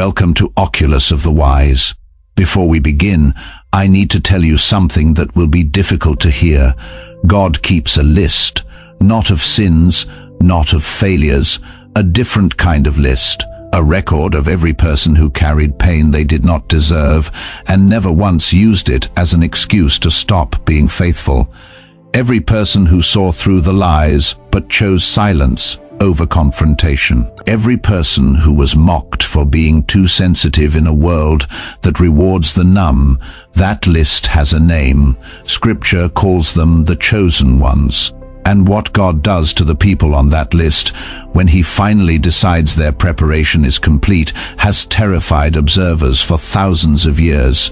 Welcome to Oculus of the Wise. Before we begin, I need to tell you something that will be difficult to hear. God keeps a list, not of sins, not of failures, a different kind of list. A record of every person who carried pain they did not deserve and never once used it as an excuse to stop being faithful. Every person who saw through the lies but chose silence over confrontation. Every person who was mocked for being too sensitive in a world that rewards the numb. That list has a name. Scripture calls them the chosen ones. And what God does to the people on that list, when he finally decides their preparation is complete, has terrified observers for thousands of years.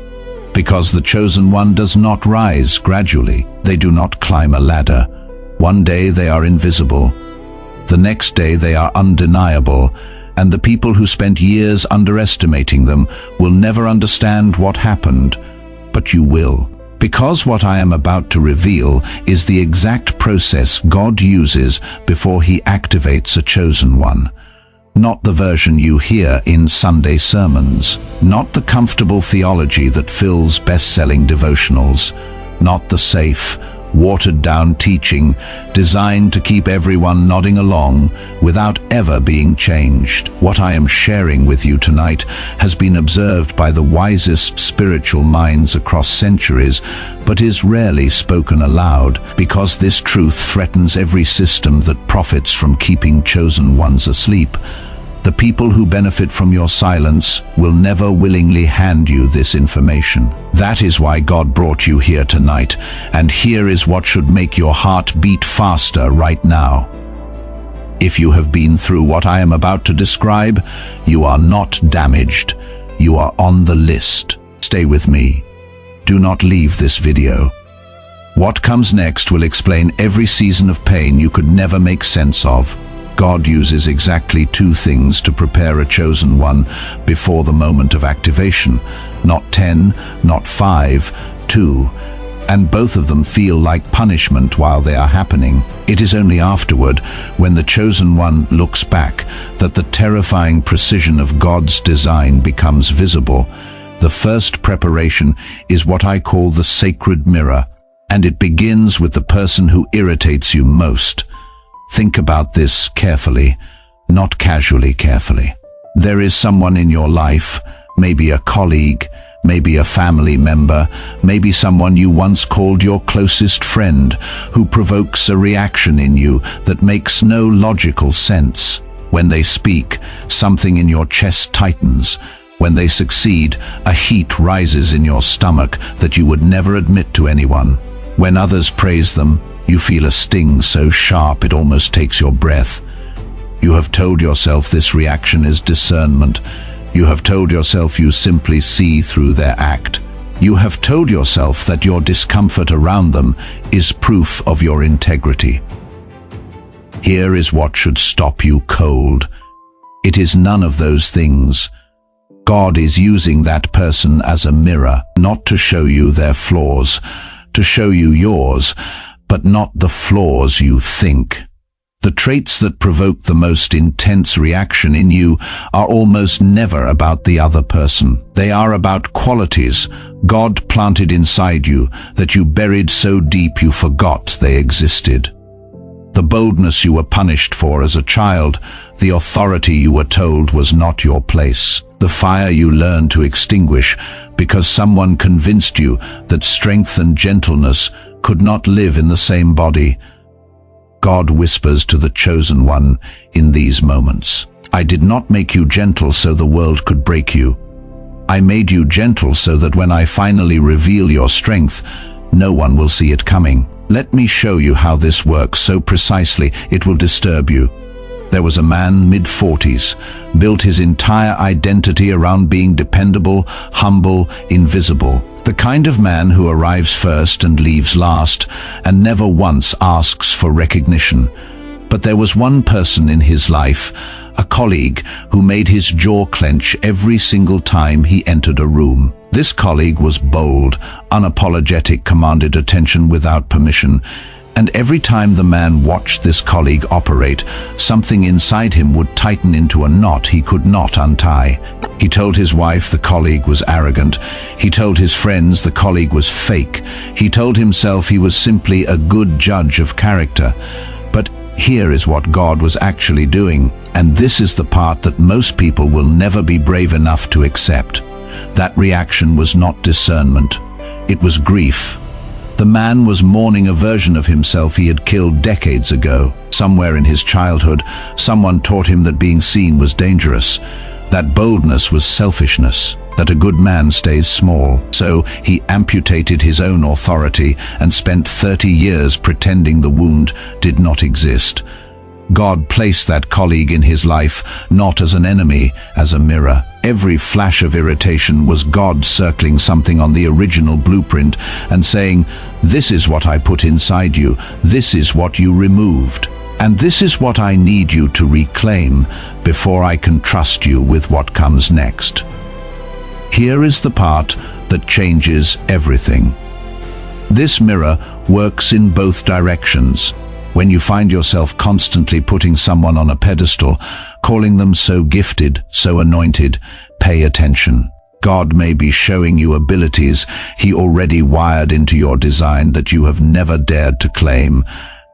Because the chosen one does not rise gradually. They do not climb a ladder. One day they are invisible. The next day they are undeniable. And the people who spent years underestimating them will never understand what happened. But you will. Because what I am about to reveal is the exact process God uses before he activates a chosen one. Not the version you hear in Sunday sermons. Not the comfortable theology that fills best-selling devotionals. Not the safe, watered-down teaching designed to keep everyone nodding along without ever being changed. What I am sharing with you tonight has been observed by the wisest spiritual minds across centuries, but is rarely spoken aloud because this truth threatens every system that profits from keeping chosen ones asleep. The people who benefit from your silence will never willingly hand you this information. That is why God brought you here tonight, and here is what should make your heart beat faster right now. If you have been through what I am about to describe, you are not damaged. You are on the list. Stay with me. Do not leave this video. What comes next will explain every season of pain you could never make sense of. God uses exactly two things to prepare a chosen one before the moment of activation. Not 10, not 5, 2. And both of them feel like punishment while they are happening. It is only afterward, when the chosen one looks back, that the terrifying precision of God's design becomes visible. The first preparation is what I call the sacred mirror, and it begins with the person who irritates you most. Think about this carefully, not casually carefully. There is someone in your life, maybe a colleague, maybe a family member, maybe someone you once called your closest friend, who provokes a reaction in you that makes no logical sense. When they speak, something in your chest tightens. When they succeed, a heat rises in your stomach that you would never admit to anyone. When others praise them, you feel a sting so sharp it almost takes your breath. You have told yourself this reaction is discernment. You have told yourself you simply see through their act. You have told yourself that your discomfort around them is proof of your integrity. Here is what should stop you cold. It is none of those things. God is using that person as a mirror, not to show you their flaws, to show you yours, but not the flaws you think. The traits that provoke the most intense reaction in you are almost never about the other person. They are about qualities God planted inside you that you buried so deep you forgot they existed. The boldness you were punished for as a child, the authority you were told was not your place, the fire you learned to extinguish because someone convinced you that strength and gentleness could not live in the same body. God whispers to the chosen one in these moments, I did not make you gentle so the world could break you. I made you gentle so that when I finally reveal your strength, no one will see it coming. Let me show you how this works so precisely it will disturb you. There was a man mid-40s, built his entire identity around being dependable, humble, invisible. The kind of man who arrives first and leaves last, and never once asks for recognition. But there was one person in his life, a colleague, who made his jaw clench every single time he entered a room. This colleague was bold, unapologetic, commanded attention without permission, And every time the man watched this colleague operate, something inside him would tighten into a knot he could not untie. He told his wife the colleague was arrogant. He told his friends the colleague was fake. He told himself he was simply a good judge of character. But here is what God was actually doing, and this is the part that most people will never be brave enough to accept. That reaction was not discernment. It was grief. The man was mourning a version of himself he had killed decades ago. Somewhere in his childhood, someone taught him that being seen was dangerous, that boldness was selfishness, that a good man stays small. So he amputated his own authority and spent 30 years pretending the wound did not exist. God placed that colleague in his life not as an enemy, as a mirror. Every flash of irritation was God circling something on the original blueprint and saying, "This is what I put inside you, this is what you removed, and this is what I need you to reclaim before I can trust you with what comes next." Here is the part that changes everything. This mirror works in both directions. When you find yourself constantly putting someone on a pedestal, calling them so gifted, so anointed, pay attention. God may be showing you abilities He already wired into your design that you have never dared to claim.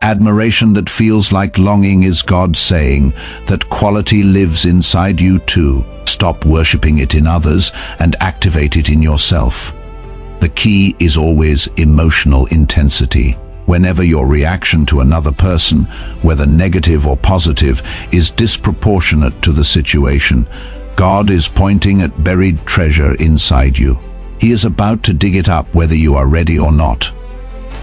Admiration that feels like longing is God saying that quality lives inside you too. Stop worshipping it in others and activate it in yourself. The key is always emotional intensity. Whenever your reaction to another person, whether negative or positive, is disproportionate to the situation, God is pointing at buried treasure inside you. He is about to dig it up whether you are ready or not.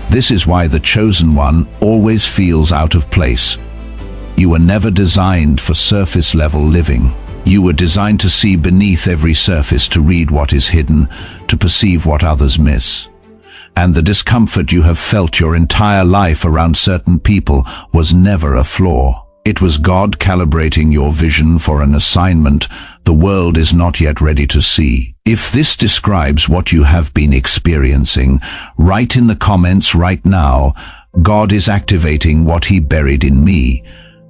This is why the chosen one always feels out of place. You were never designed for surface-level living. You were designed to see beneath every surface, to read what is hidden, to perceive what others miss. And the discomfort you have felt your entire life around certain people was never a flaw. It was God calibrating your vision for an assignment the world is not yet ready to see. If this describes what you have been experiencing, write in the comments right now, "God is activating what He buried in me."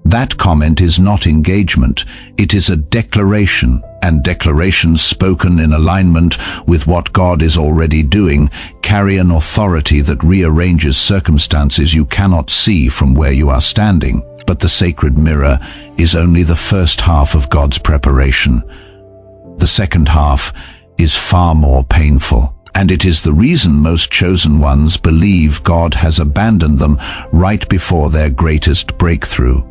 That comment is not engagement, it is a declaration, and declarations spoken in alignment with what God is already doing carry an authority that rearranges circumstances you cannot see from where you are standing. But the sacred mirror is only the first half of God's preparation. The second half is far more painful, and it is the reason most chosen ones believe God has abandoned them right before their greatest breakthrough.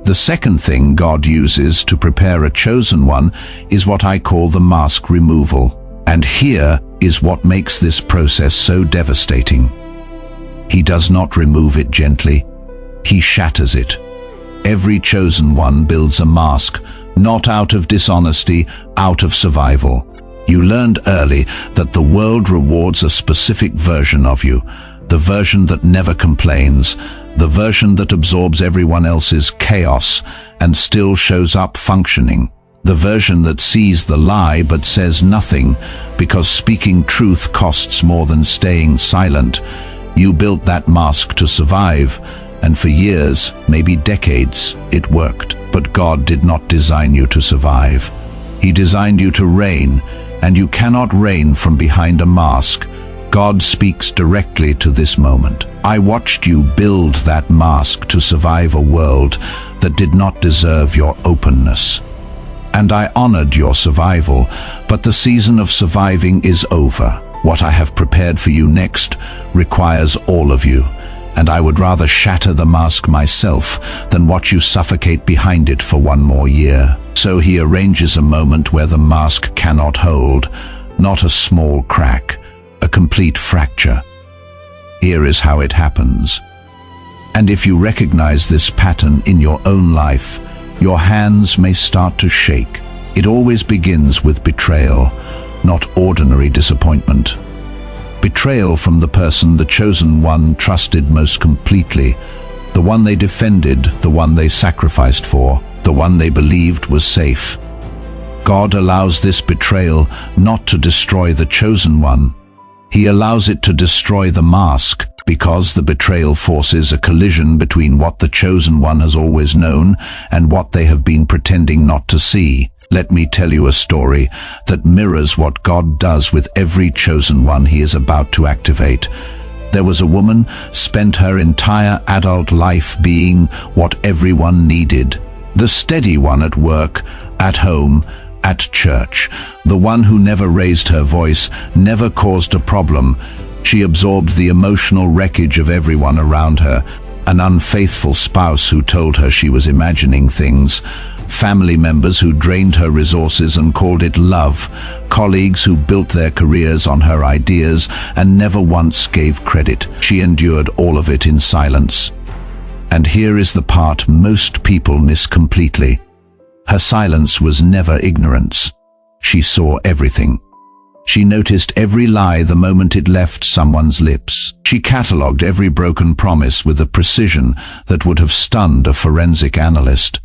The second thing God uses to prepare a chosen one is what I call the mask removal. And here is what makes this process so devastating. He does not remove it gently. He shatters it. Every chosen one builds a mask, not out of dishonesty, out of survival. You learned early that the world rewards a specific version of you, the version that never complains, the version that absorbs everyone else's chaos and still shows up functioning, the version that sees the lie but says nothing because speaking truth costs more than staying silent. You built that mask to survive, and for years, maybe decades, it worked. But God did not design you to survive. He designed you to reign, and you cannot reign from behind a mask. God speaks directly to this moment. I watched you build that mask to survive a world that did not deserve your openness. And I honored your survival, but the season of surviving is over. What I have prepared for you next requires all of you, and I would rather shatter the mask myself than watch you suffocate behind it for one more year. So He arranges a moment where the mask cannot hold, not a small crack, a complete fracture. Here is how it happens. And if you recognize this pattern in your own life, your hands may start to shake. It always begins with betrayal, not ordinary disappointment. Betrayal from the person the chosen one trusted most completely, the one they defended, the one they sacrificed for, the one they believed was safe. God allows this betrayal not to destroy the chosen one. He allows it to destroy the mask, because the betrayal forces a collision between what the chosen one has always known and what they have been pretending not to see. Let me tell you a story that mirrors what God does with every chosen one he is about to activate. There was a woman spent her entire adult life being what everyone needed. The steady one at work, at home, at church. The one who never raised her voice, never caused a problem. She absorbed the emotional wreckage of everyone around her. An unfaithful spouse who told her she was imagining things. Family members who drained her resources and called it love. Colleagues who built their careers on her ideas and never once gave credit. She endured all of it in silence. And here is the part most people miss completely. Her silence was never ignorance. She saw everything. She noticed every lie the moment it left someone's lips. She catalogued every broken promise with a precision that would have stunned a forensic analyst.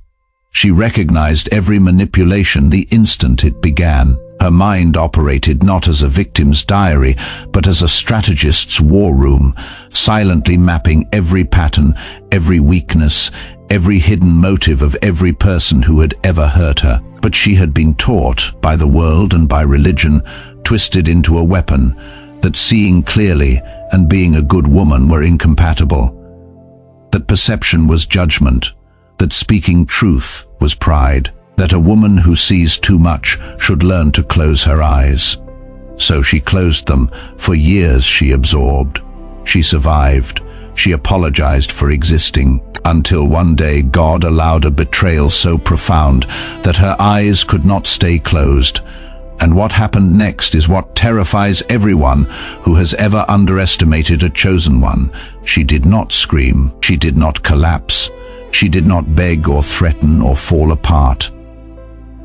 She recognized every manipulation the instant it began. Her mind operated not as a victim's diary, but as a strategist's war room, silently mapping every pattern, every weakness, every hidden motive of every person who had ever hurt her. But she had been taught, by the world and by religion, twisted into a weapon, that seeing clearly and being a good woman were incompatible. That perception was judgment, that speaking truth was pride, that a woman who sees too much should learn to close her eyes. So she closed them. For years she absorbed. She survived. She apologized for existing, until one day God allowed a betrayal so profound that her eyes could not stay closed. And what happened next is what terrifies everyone who has ever underestimated a chosen one. She did not scream. She did not collapse. She did not beg or threaten or fall apart.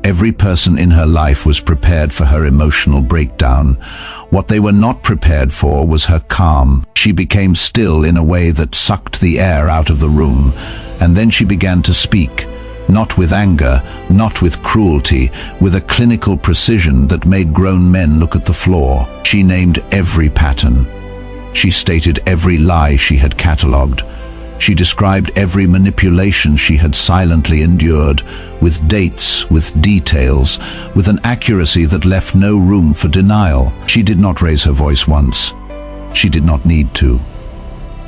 Every person in her life was prepared for her emotional breakdown. What they were not prepared for was her calm. She became still in a way that sucked the air out of the room, and then she began to speak. Not with anger, not with cruelty, with a clinical precision that made grown men look at the floor. She named every pattern. She stated every lie she had catalogued. She described every manipulation she had silently endured, with dates, with details, with an accuracy that left no room for denial. She did not raise her voice once. She did not need to.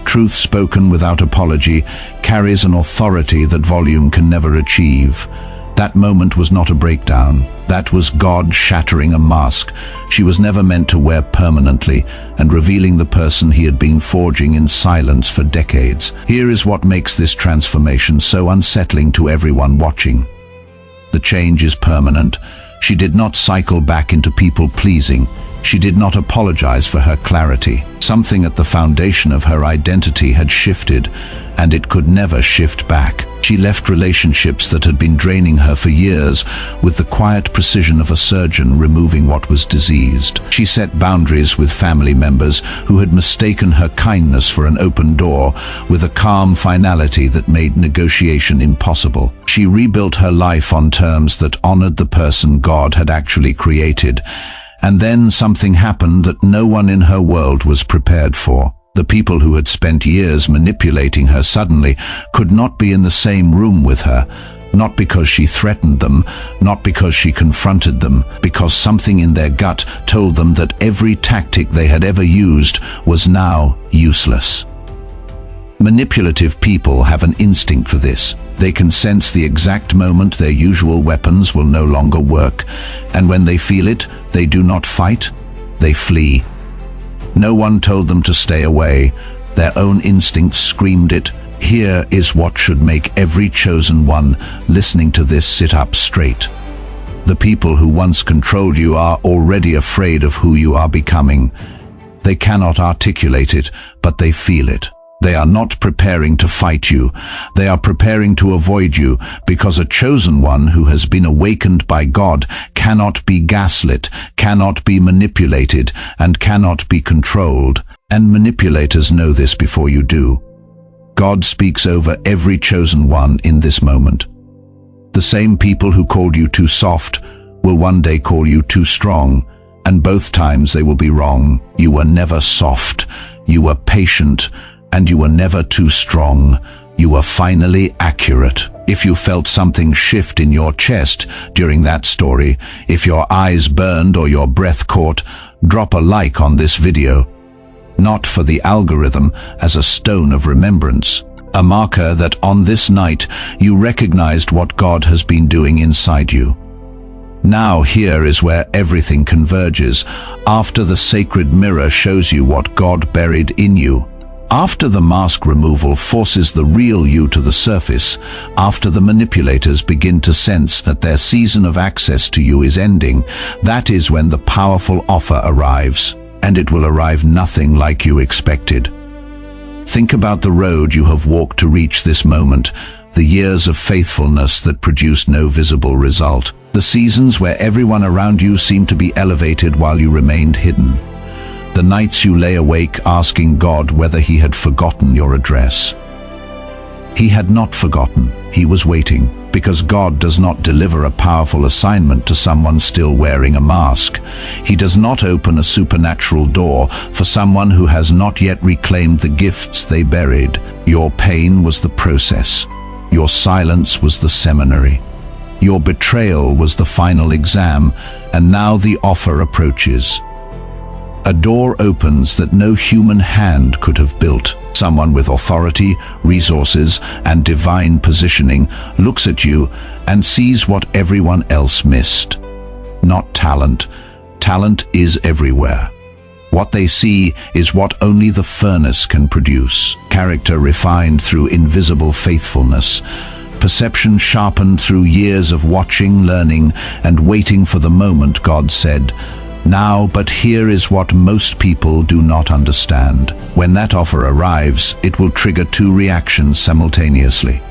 Truth spoken without apology carries an authority that volume can never achieve. That moment was not a breakdown. That was God shattering a mask she was never meant to wear permanently and revealing the person he had been forging in silence for decades. Here is what makes this transformation so unsettling to everyone watching. The change is permanent. She did not cycle back into people-pleasing. She did not apologize for her clarity. Something at the foundation of her identity had shifted, and it could never shift back. She left relationships that had been draining her for years with the quiet precision of a surgeon removing what was diseased. She set boundaries with family members who had mistaken her kindness for an open door, with a calm finality that made negotiation impossible. She rebuilt her life on terms that honored the person God had actually created. And then something happened that no one in her world was prepared for. The people who had spent years manipulating her suddenly could not be in the same room with her, not because she threatened them, not because she confronted them, because something in their gut told them that every tactic they had ever used was now useless. Manipulative people have an instinct for this. They can sense the exact moment their usual weapons will no longer work, and when they feel it, they do not fight, they flee. No one told them to stay away. Their own instincts screamed it. Here is what should make every chosen one listening to this sit up straight. The people who once controlled you are already afraid of who you are becoming. They cannot articulate it, but they feel it. They are not preparing to fight you. They are preparing to avoid you, because a chosen one who has been awakened by God cannot be gaslit, cannot be manipulated, and cannot be controlled. And manipulators know this before you do. God speaks over every chosen one in this moment. The same people who called you too soft will one day call you too strong, and both times they will be wrong. You were never soft. You were patient, and you were never too strong. You were finally accurate. If you felt something shift in your chest during that story, if your eyes burned or your breath caught, drop a like on this video. Not for the algorithm, as a stone of remembrance. A marker that on this night you recognized what God has been doing inside you. Now here is where everything converges, after the sacred mirror shows you what God buried in you. After the mask removal forces the real you to the surface, after the manipulators begin to sense that their season of access to you is ending, that is when the powerful offer arrives, and it will arrive nothing like you expected. Think about the road you have walked to reach this moment, the years of faithfulness that produced no visible result, the seasons where everyone around you seemed to be elevated while you remained hidden, the nights you lay awake asking God whether he had forgotten your address. He had not forgotten, he was waiting, because God does not deliver a powerful assignment to someone still wearing a mask. He does not open a supernatural door for someone who has not yet reclaimed the gifts they buried. Your pain was the process. Your silence was the seminary. Your betrayal was the final exam, and now the offer approaches. A door opens that no human hand could have built. Someone with authority, resources, and divine positioning looks at you and sees what everyone else missed. Not talent. Talent is everywhere. What they see is what only the furnace can produce. Character refined through invisible faithfulness. Perception sharpened through years of watching, learning, and waiting for the moment God said, "Now, but here is what most people do not understand." When that offer arrives, it will trigger two reactions simultaneously.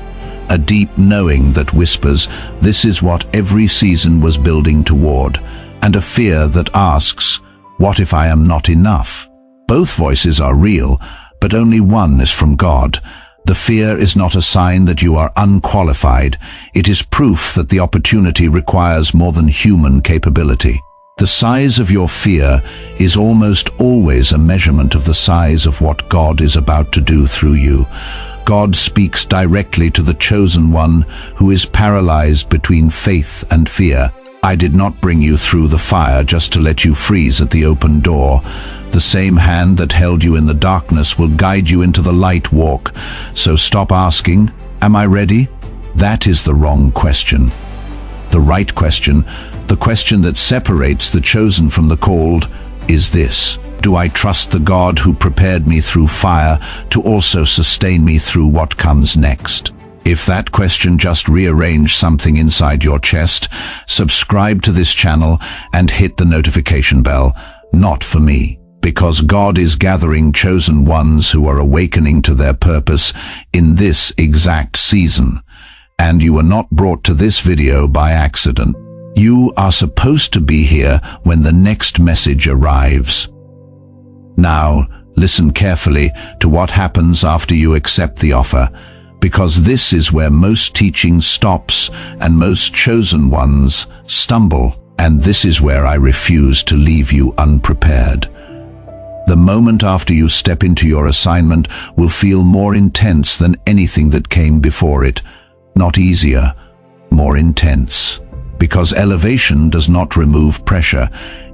A deep knowing that whispers, "This is what every season was building toward," and a fear that asks, "What if I am not enough?" Both voices are real, but only one is from God. The fear is not a sign that you are unqualified. It is proof that the opportunity requires more than human capability. The size of your fear is almost always a measurement of the size of what God is about to do through you. God speaks directly to the chosen one who is paralyzed between faith and fear. "I did not bring you through the fire just to let you freeze at the open door. The same hand that held you in the darkness will guide you into the light walk. So stop asking, 'Am I ready?' That is the wrong question. The right question, the question that separates the chosen from the called, is this: do I trust the God who prepared me through fire to also sustain me through what comes next? If that question just rearranged something inside your chest, subscribe to this channel and hit the notification bell. Not for me, because God is gathering chosen ones who are awakening to their purpose in this exact season. And you were not brought to this video by accident. You are supposed to be here when the next message arrives. Now, listen carefully to what happens after you accept the offer, because this is where most teaching stops and most chosen ones stumble, and this is where I refuse to leave you unprepared. The moment after you step into your assignment will feel more intense than anything that came before it. Not easier, more intense. Because elevation does not remove pressure,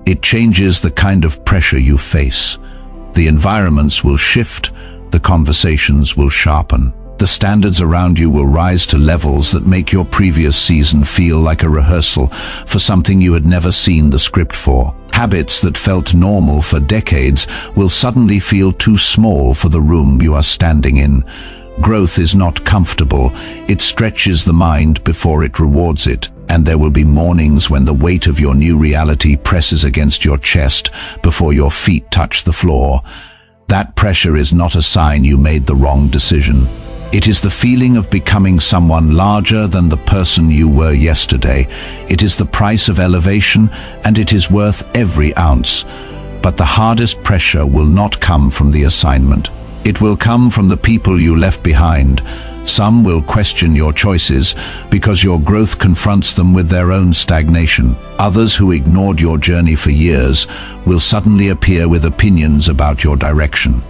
it changes the kind of pressure you face. The environments will shift, the conversations will sharpen. The standards around you will rise to levels that make your previous season feel like a rehearsal for something you had never seen the script for. Habits that felt normal for decades will suddenly feel too small for the room you are standing in. Growth is not comfortable. It stretches the mind before it rewards it. And there will be mornings when the weight of your new reality presses against your chest before your feet touch the floor. That pressure is not a sign you made the wrong decision. It is the feeling of becoming someone larger than the person you were yesterday. It is the price of elevation, and it is worth every ounce. But the hardest pressure will not come from the assignment. It will come from the people you left behind. Some will question your choices because your growth confronts them with their own stagnation. Others who ignored your journey for years will suddenly appear with opinions about your direction.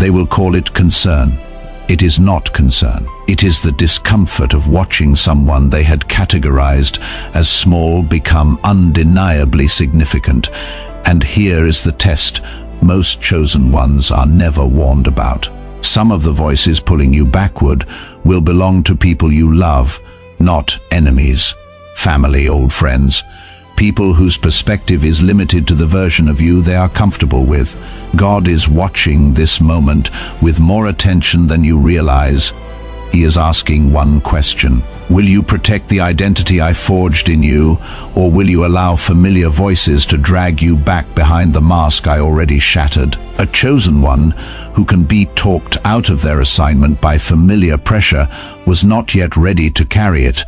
They will call it concern. It is not concern. It is the discomfort of watching someone they had categorized as small become undeniably significant. And here is the test most chosen ones are never warned about. Some of the voices pulling you backward will belong to people you love, not enemies, family, old friends, people whose perspective is limited to the version of you they are comfortable with. God is watching this moment with more attention than you realize. He is asking one question. Will you protect the identity I forged in you, or will you allow familiar voices to drag you back behind the mask I already shattered? A chosen one, who can be talked out of their assignment by familiar pressure, was not yet ready to carry it.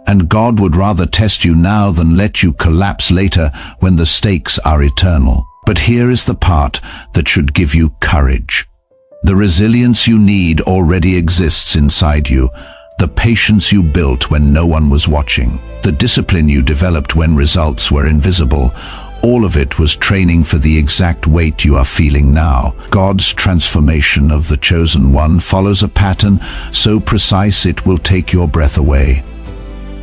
And God would rather test you now than let you collapse later when the stakes are eternal. But here is the part that should give you courage. The resilience you need already exists inside you. The patience you built when no one was watching. The discipline you developed when results were invisible. All of it was training for the exact weight you are feeling now. God's transformation of the chosen one follows a pattern so precise it will take your breath away.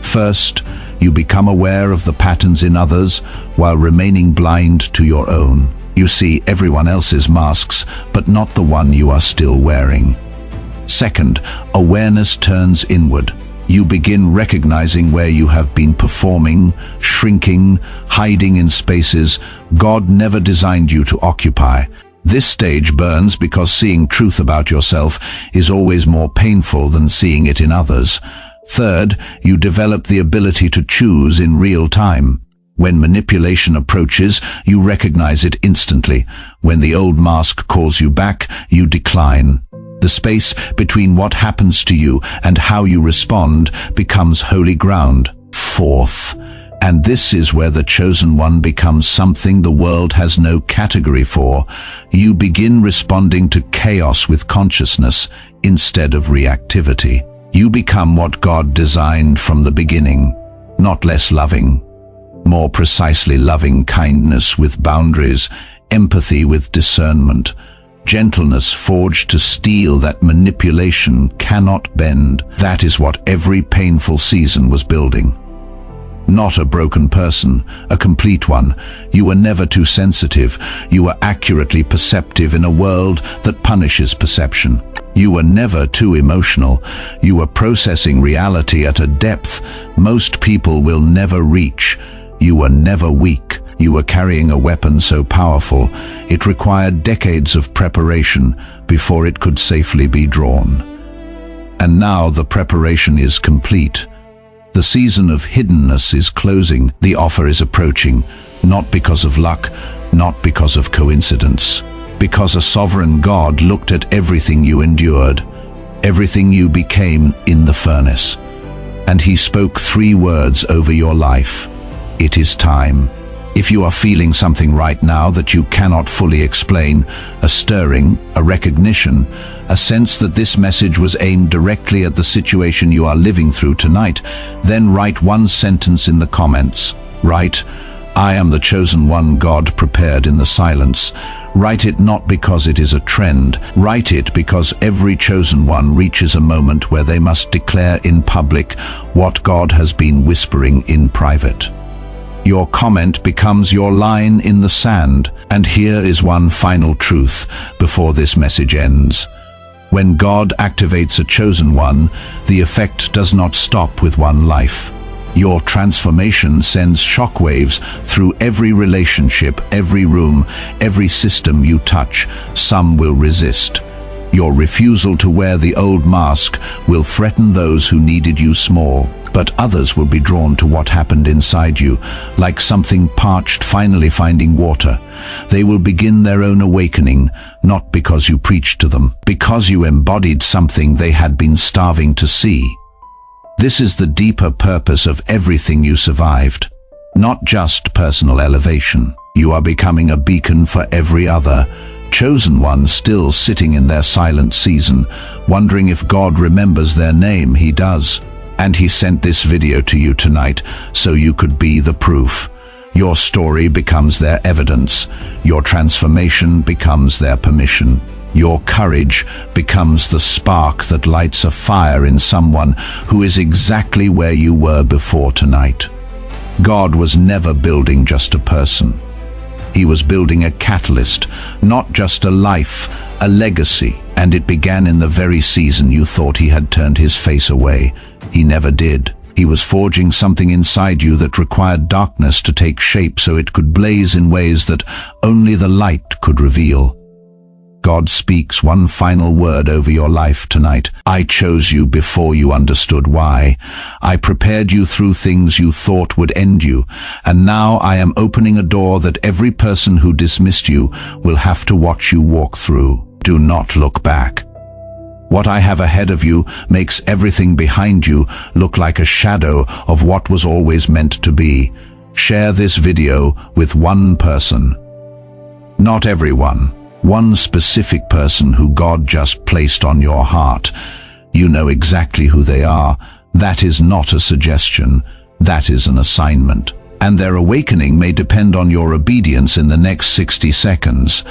First, you become aware of the patterns in others while remaining blind to your own. You see everyone else's masks, but not the one you are still wearing. Second, awareness turns inward. You begin recognizing where you have been performing, shrinking, hiding in spaces God never designed you to occupy. This stage burns because seeing truth about yourself is always more painful than seeing it in others. Third, you develop the ability to choose in real time. When manipulation approaches, you recognize it instantly. When the old mask calls you back, you decline. The space between what happens to you and how you respond becomes holy ground. Fourth, and this is where the chosen one becomes something the world has no category for, you begin responding to chaos with consciousness instead of reactivity. You become what God designed from the beginning, not less loving, more precisely loving kindness with boundaries, empathy with discernment, gentleness forged to steel that manipulation cannot bend. That is what every painful season was building. Not a broken person, a complete one. You were never too sensitive. You were accurately perceptive in a world that punishes perception. You were never too emotional. You were processing reality at a depth most people will never reach. You were never weak. You were carrying a weapon so powerful, it required decades of preparation before it could safely be drawn. And now the preparation is complete. The season of hiddenness is closing. The offer is approaching, not because of luck, not because of coincidence, because a sovereign God looked at everything you endured, everything you became in the furnace, and he spoke 3 words over your life. It is time. If you are feeling something right now that you cannot fully explain, a stirring, a recognition, a sense that this message was aimed directly at the situation you are living through tonight, then write one sentence in the comments. Write, "I am the chosen one God prepared in the silence." Write it not because it is a trend. Write it because every chosen one reaches a moment where they must declare in public what God has been whispering in private. Your comment becomes your line in the sand. And here is one final truth before this message ends. When God activates a chosen one, the effect does not stop with one life. Your transformation sends shockwaves through every relationship, every room, every system you touch. Some will resist. Your refusal to wear the old mask will threaten those who needed you small. But others will be drawn to what happened inside you, like something parched finally finding water. They will begin their own awakening, not because you preached to them, because you embodied something they had been starving to see. This is the deeper purpose of everything you survived. Not just personal elevation. You are becoming a beacon for every other chosen one still sitting in their silent season, wondering if God remembers their name. He does. And he sent this video to you tonight so you could be the proof. Your story becomes their evidence. Your transformation becomes their permission. Your courage becomes the spark that lights a fire in someone who is exactly where you were before tonight. God was never building just a person. He was building a catalyst, not just a life, a legacy. And it began in the very season you thought he had turned his face away. He never did. He was forging something inside you that required darkness to take shape so it could blaze in ways that only the light could reveal. God speaks one final word over your life tonight. I chose you before you understood why. I prepared you through things you thought would end you, and now I am opening a door that every person who dismissed you will have to watch you walk through. Do not look back. What I have ahead of you makes everything behind you look like a shadow of what was always meant to be. Share this video with one person. Not everyone. One specific person who God just placed on your heart. You know exactly who they are. That is not a suggestion. That is an assignment. And their awakening may depend on your obedience in the next 60 seconds.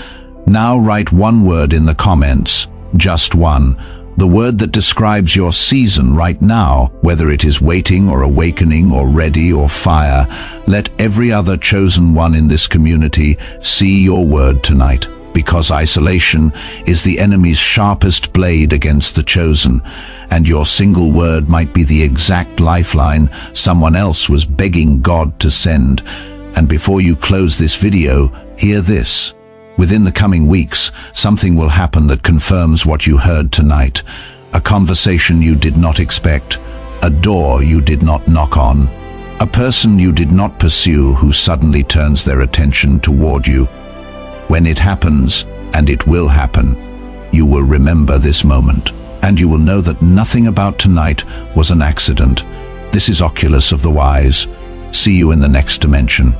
Now write one word in the comments. Just one. The word that describes your season right now, whether it is waiting or awakening or ready or fire. Let every other chosen one in this community see your word tonight. Because isolation is the enemy's sharpest blade against the chosen, and your single word might be the exact lifeline someone else was begging God to send. And before you close this video, hear this. Within the coming weeks, something will happen that confirms what you heard tonight. A conversation you did not expect, a door you did not knock on, a person you did not pursue who suddenly turns their attention toward you. When it happens, and it will happen, you will remember this moment, and you will know that nothing about tonight was an accident. This is Oculus of the Wise. See you in the next dimension.